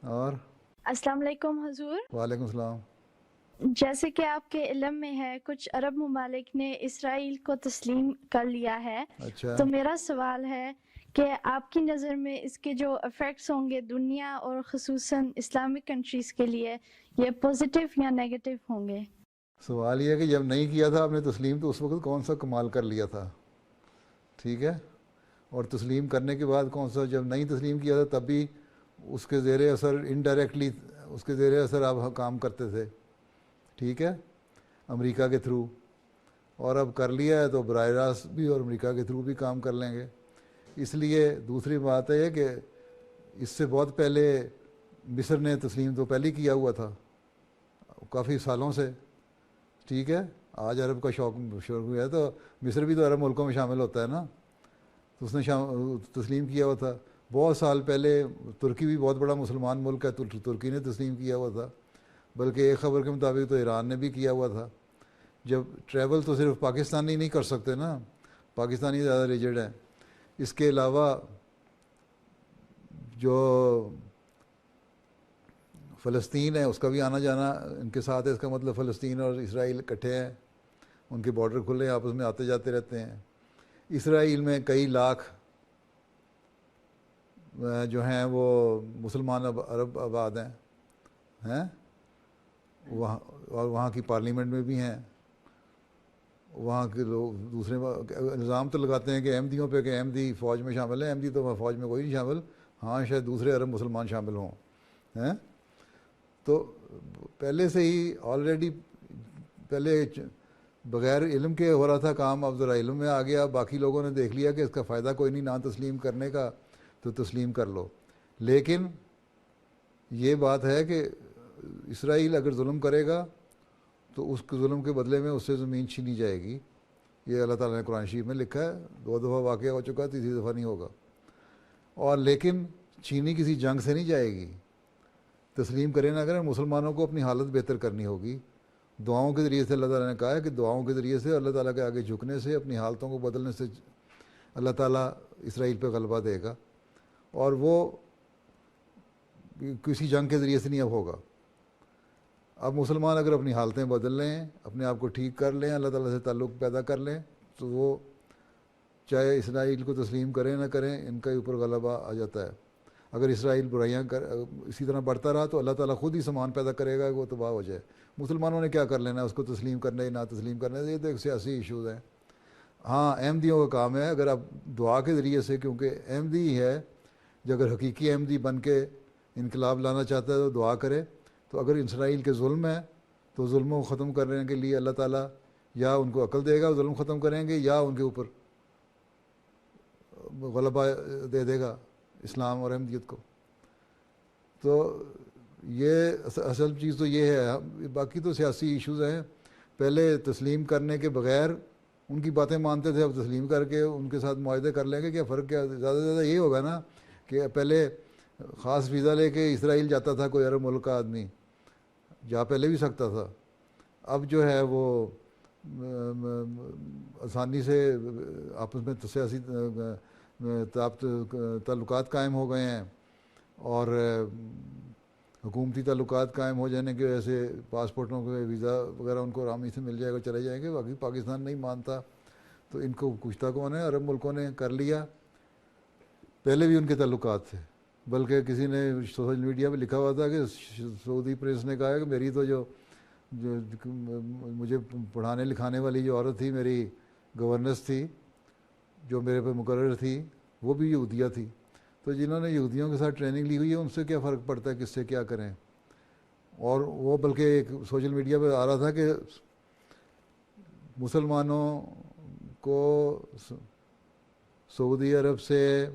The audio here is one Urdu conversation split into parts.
اور السلام علیکم حضور. وعلیکم السلام. جیسے کہ آپ کے علم میں ہے کچھ عرب ممالک نے اسرائیل کو تسلیم کر لیا ہے، اچھا تو میرا سوال ہے کہ آپ کی نظر میں اس کے جو افیکٹس ہوں گے دنیا اور خصوصاً اسلامک کنٹریز کے لیے، یہ پازیٹیو یا نیگیٹو ہوں گے؟ سوال یہ ہے کہ جب نہیں کیا تھا آپ نے تسلیم تو اس وقت کون سا کمال کر لیا تھا؟ ٹھیک ہے. اور تسلیم کرنے کے بعد کون سا، جب نہیں تسلیم کیا تھا تب بھی اس کے زیر اثر انڈائریکٹلی اس کے زیر اثر آپ کام کرتے تھے. ٹھیک ہے، امریکہ کے تھرو. اور اب کر لیا ہے تو براہ راست بھی اور امریکہ کے تھرو بھی کام کر لیں گے. اس لیے دوسری بات ہے کہ اس سے بہت پہلے مصر نے تسلیم تو پہلے کیا ہوا تھا کافی سالوں سے. ٹھیک ہے، آج عرب کا شوق شروع ہوا ہے تو مصر بھی تو عرب ملکوں میں شامل ہوتا ہے نا، تو اس نے تسلیم کیا ہوا تھا بہت سال پہلے. ترکی بھی بہت بڑا مسلمان ملک ہے، ترکی نے تسلیم کیا ہوا تھا. بلکہ ایک خبر کے مطابق تو ایران نے بھی کیا ہوا تھا. جب ٹریول تو صرف پاکستانی نہیں کر سکتے نا، پاکستانی زیادہ ریجڈ ہیں. اس کے علاوہ جو فلسطین ہے اس کا بھی آنا جانا ان کے ساتھ ہے. اس کا مطلب فلسطین اور اسرائیل اکٹھے ہیں، ان کے بارڈر کھلے ہیں، آپس میں آتے جاتے رہتے ہیں. اسرائیل میں کئی لاکھ جو ہیں وہ مسلمان عرب آباد ہیں وہاں، اور وہاں کی پارلیمنٹ میں بھی ہیں. وہاں کے لوگ دوسرے الزام تو لگاتے ہیں کہ احمدیوں پہ کہ احمدی فوج میں شامل ہیں. احمدی تو فوج میں کوئی نہیں شامل، ہاں شاید دوسرے عرب مسلمان شامل ہوں ہیں. تو پہلے سے ہی آلریڈی پہلے بغیر علم کے ہو رہا تھا کام، اب ذرا علم میں آ گیا. باقی لوگوں نے دیکھ لیا کہ اس کا فائدہ کوئی نہیں نہ تسلیم کرنے کا، تو تسلیم کر لو. لیکن یہ بات ہے کہ اسرائیل اگر ظلم کرے گا تو اس کے ظلم کے بدلے میں اس سے زمین چھینی جائے گی. یہ اللہ تعالیٰ نے قرآن شریف میں لکھا ہے، 2 دفعہ واقعہ ہو چکا ہے، تیسری دفعہ نہیں ہوگا. اور لیکن چھینی کسی جنگ سے نہیں جائے گی. تسلیم کریں نہ کریں، مسلمانوں کو اپنی حالت بہتر کرنی ہوگی. دعاؤں کے ذریعے سے اللہ تعالیٰ نے کہا ہے کہ دعاؤں کے ذریعے سے اللہ تعالیٰ کے آگے جھکنے سے، اپنی حالتوں کو بدلنے سے اللہ تعالیٰ اسرائیل پہ غلبہ دے گا. اور وہ کسی جنگ کے ذریعے سے نہیں اب ہوگا. اب مسلمان اگر اپنی حالتیں بدل لیں، اپنے آپ کو ٹھیک کر لیں، اللہ تعالیٰ سے تعلق پیدا کر لیں، تو وہ چاہے اسرائیل کو تسلیم کریں نہ کریں ان کا اوپر غلبہ آ جاتا ہے. اگر اسرائیل برائیاں اسی طرح بڑھتا رہا تو اللہ تعالیٰ خود ہی سامان پیدا کرے گا کہ وہ تباہ ہو جائے. مسلمانوں نے کیا کر لینا اس کو تسلیم کرنے نہ تسلیم کرنے سے؟ یہ تو ایک سیاسی ایشوز ہیں. ہاں احمدیوں کا کام ہے اگر آپ دعا کے ذریعے سے، کیونکہ احمدی ہی ہے جو اگر حقیقی احمدی بن کے انقلاب لانا چاہتا ہے تو دعا کرے. تو اگر اسرائیل کے ظلم ہے تو ظلموں کو ختم کرنے کے لیے اللہ تعالیٰ یا ان کو عقل دے گا، ظلم ختم کریں گے، یا ان کے اوپر غلبہ دے دے گا اسلام اور احمدیت کو. تو یہ اصل چیز تو یہ ہے. باقی تو سیاسی ایشوز ہیں. پہلے تسلیم کرنے کے بغیر ان کی باتیں مانتے تھے، اب تسلیم کر کے ان کے ساتھ معاہدے کر لیں گے. کیا فرق، کیا زیادہ سے زیادہ یہی ہوگا نا کہ پہلے خاص ویزا لے کے اسرائیل جاتا تھا کوئی عرب ملک کا آدمی، جا پہلے بھی سکتا تھا. اب جو ہے وہ آسانی سے آپس میں سیاسی تعلقات قائم ہو گئے ہیں، اور حکومتی تعلقات قائم ہو جانے کی وجہ سے پاسپورٹوں کے ویزا وغیرہ ان کو آرام سے مل جائے گا، چلے جائیں گے. باقی پاکستان نہیں مانتا تو ان کو پوچھتا کون ہے؟ عرب ملکوں نے کر لیا. پہلے بھی ان کے تعلقات تھے، بلکہ کسی نے سوشل میڈیا پہ لکھا ہوا تھا کہ سعودی پریس نے کہا ہے کہ میری تو جو مجھے پڑھانے لکھانے والی جو عورت تھی، میری گورننس تھی جو میرے پہ مقرر تھی، وہ بھی یہودیہ تھی. تو جنہوں نے یہودیوں کے ساتھ ٹریننگ لی ہوئی ہے ان سے کیا فرق پڑتا ہے کس سے کیا کریں. اور وہ بلکہ ایک سوشل میڈیا پہ آ رہا تھا کہ مسلمانوں کو سعودی عرب سے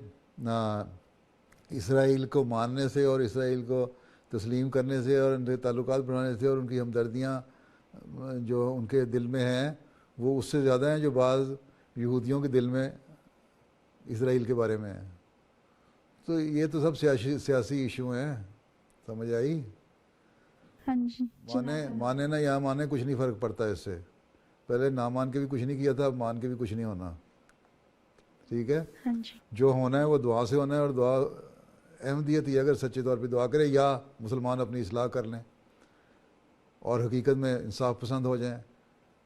اسرائیل کو ماننے سے اور اسرائیل کو تسلیم کرنے سے اور ان کے تعلقات بڑھانے سے اور ان کی ہمدردیاں جو ان کے دل میں ہیں وہ اس سے زیادہ ہیں جو بعض یہودیوں کے دل میں اسرائیل کے بارے میں ہیں. تو یہ تو سب سیاسی ایشو ہیں. سمجھ آئی؟ ہاں جی مانے نہ یا مانے کچھ نہیں فرق پڑتا اس سے. پہلے نہ مان کے بھی کچھ نہیں کیا تھا، اب مان کے بھی کچھ نہیں ہونا. ٹھیک ہے، ہاں جی جو ہونا ہے وہ دعا سے ہونا ہے، اور دعا احمدیت ہی اگر سچے طور پہ دعا کرے یا مسلمان اپنی اصلاح کر لیں اور حقیقت میں انصاف پسند ہو جائیں،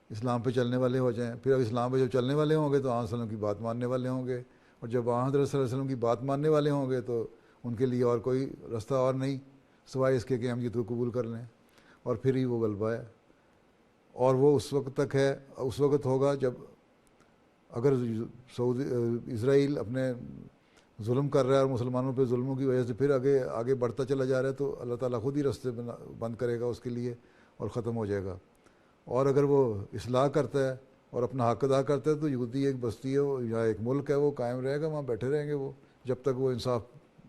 اسلام پہ چلنے والے ہو جائیں، پھر اب اسلام پہ جب چلنے والے ہوں گے تو آن وسلم کی بات ماننے والے ہوں گے، اور جب آن حضرت صلی اللہ علیہ وسلم کی بات ماننے والے ہوں گے تو ان کے لیے اور کوئی رستہ اور نہیں سوائے اس کے کہ ہم یہ تو قبول کر لیں، اور پھر ہی وہ غلبہ ہے۔ اور وہ اس وقت تک ہے، اس وقت ہوگا جب اگر اسرائیل اپنے ظلم کر رہا ہے اور مسلمانوں پہ ظلموں کی وجہ سے پھر آگے بڑھتا چلا جا رہا ہے تو اللہ تعالیٰ خود ہی راستے بند کرے گا اس کے لیے اور ختم ہو جائے گا۔ اور اگر وہ اصلاح کرتا ہے اور اپنا حق ادا کرتا ہے تو یہودی ایک بستی ہے یا ایک ملک ہے، وہ قائم رہے گا، وہاں بیٹھے رہیں گے وہ جب تک وہ انصاف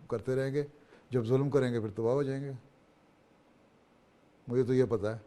کرتے رہیں گے، جب ظلم کریں گے پھر تباہ ہو جائیں گے، مجھے تو یہ پتہ ہے۔